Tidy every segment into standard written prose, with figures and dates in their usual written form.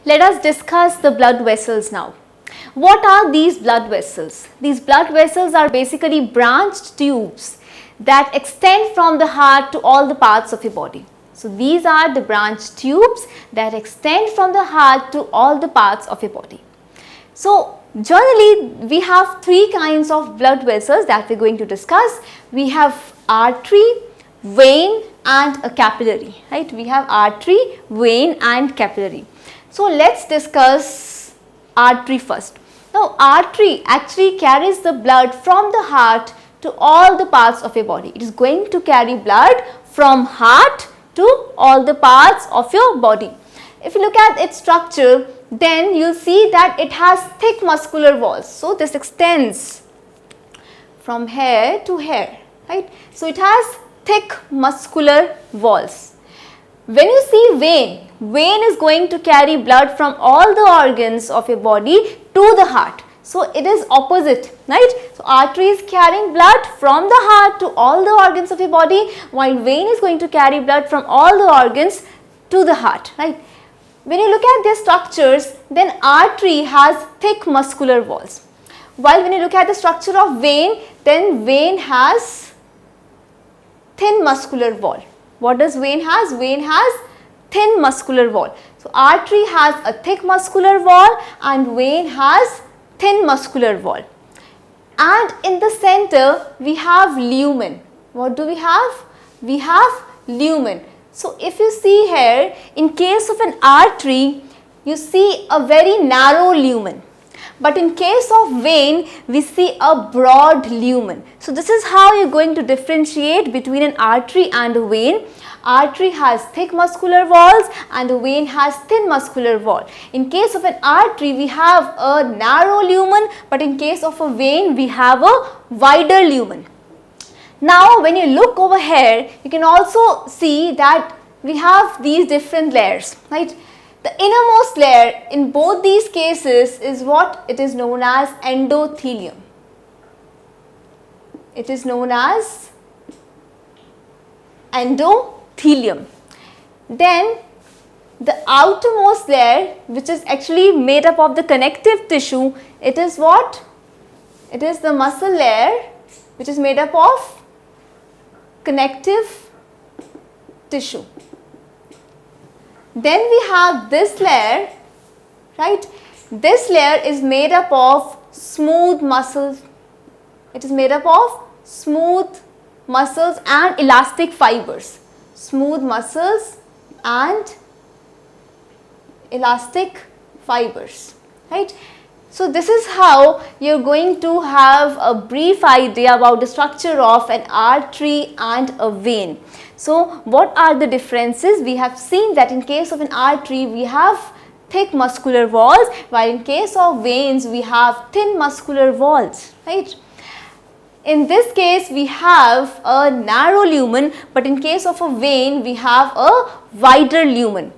Let us discuss the blood vessels now. What are these blood vessels? These blood vessels are basically branched tubes that extend from the heart to all the parts of your body. So these are the branched tubes that extend from the heart to all the parts of your body. So generally we have three kinds of blood vessels that we are going to discuss. We have artery, vein and a capillary, right? We have artery, vein and capillary. So let's discuss artery first. Now artery actually carries the blood from the heart to all the parts of your body. It is going to carry blood from heart to all the parts of your body. If you look at its structure, then you will see that it has thick muscular walls. So this extends from here to here, right? So it has thick muscular walls. When you see vein, vein is going to carry blood from all the organs of your body to the heart. So it is opposite, right? So artery is carrying blood from the heart to all the organs of your body, while vein is going to carry blood from all the organs to the heart, right? When you look at their structures, then artery has thick muscular walls, while when you look at the structure of vein, then vein has thin muscular wall. What does vein has? Vein has thin muscular wall. So artery has a thick muscular wall and vein has thin muscular wall. And in the center we have lumen. What do we have? We have lumen. So if you see here, in case of an artery, you see a very narrow lumen. But in case of vein, we see a broad lumen. So this is how you are going to differentiate between an artery and a vein. Artery has thick muscular walls and the vein has thin muscular wall. In case of an artery, we have a narrow lumen, but in case of a vein, we have a wider lumen. Now when you look over here, you can also see that we have these different layers, right? The innermost layer in both these cases is what it is known as endothelium. It is known as endothelium. Then the outermost layer, which is actually made up of the connective tissue, it is what? It is the muscle layer, which is made up of connective tissue. Then we have this layer, right? This layer is made up of smooth muscles. It is made up of smooth muscles and elastic fibers. Smooth muscles and elastic fibers, right? So this is how you are going to have a brief idea about the structure of an artery and a vein. So what are the differences? We have seen that in case of an artery, we have thick muscular walls, while in case of veins, we have thin muscular walls, right? In this case, we have a narrow lumen, but in case of a vein, we have a wider lumen.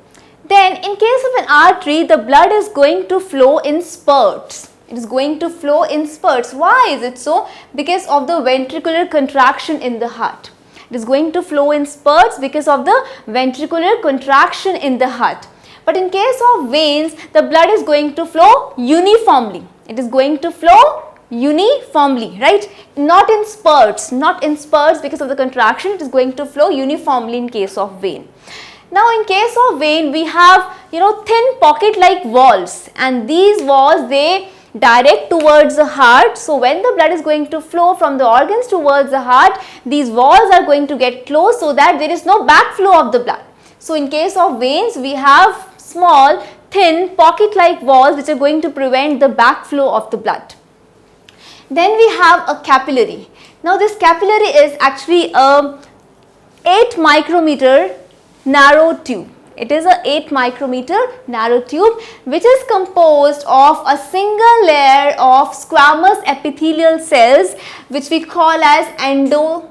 Then in case of an artery, the blood is going to flow in spurts. It is going to flow in spurts. Why is it so? Because of the ventricular contraction in the heart. It is going to flow in spurts because of the ventricular contraction in the heart. But in case of veins, the blood is going to flow uniformly. It is going to flow uniformly, right? Not in spurts, because of the contraction. It is going to flow uniformly in case of vein. Now in case of vein, we have thin pocket like walls, and these walls, they direct towards the heart. So when the blood is going to flow from the organs towards the heart, these walls are going to get closed so that there is no backflow of the blood. So in case of veins, we have small thin pocket like walls which are going to prevent the backflow of the blood. Then we have a capillary. Now this capillary is actually a 8 micrometer narrow tube. It is a 8 micrometer narrow tube which is composed of a single layer of squamous epithelial cells which we call as endothelium,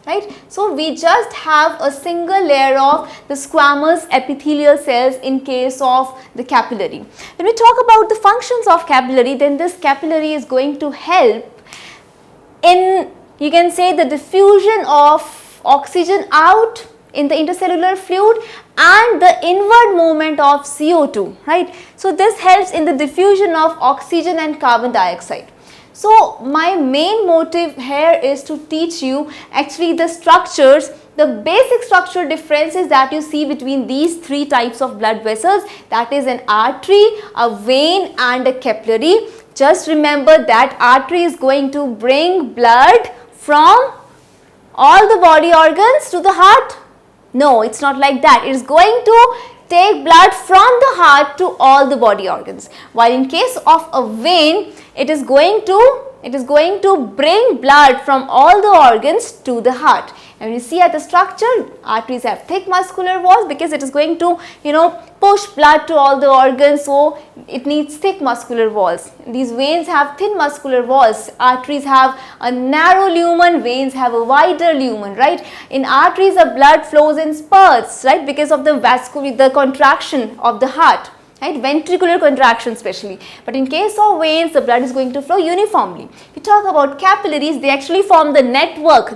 right? So we just have a single layer of the squamous epithelial cells in case of the capillary. When we talk about the functions of capillary, then this capillary is going to help in, you can say, the diffusion of oxygen out in the intercellular fluid and the inward movement of CO2, right? So this helps in the diffusion of oxygen and carbon dioxide. So my main motive here is to teach you actually the structures, the basic structural differences that you see between these three types of blood vessels, that is an artery, a vein and a capillary. Just remember that artery is going to bring blood from all the body organs to the heart. No, it's not like that. It is going to take blood from the heart to all the body organs. While in case of a vein, it is going to bring blood from all the organs to the heart. And you see at the structure, arteries have thick muscular walls because it is going to, push blood to all the organs, so it needs thick muscular walls. These veins have thin muscular walls. Arteries have a narrow lumen, veins have a wider lumen, right? In arteries, the blood flows in spurts, right? Because of the contraction of the heart. Right, ventricular contraction especially. But in case of veins, the blood is going to flow uniformly. If you talk about capillaries, they actually form the network.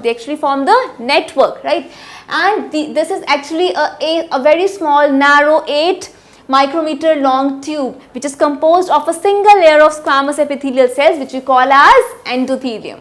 Right? And this is actually a very small, narrow 8 micrometer long tube which is composed of a single layer of squamous epithelial cells which we call as endothelium.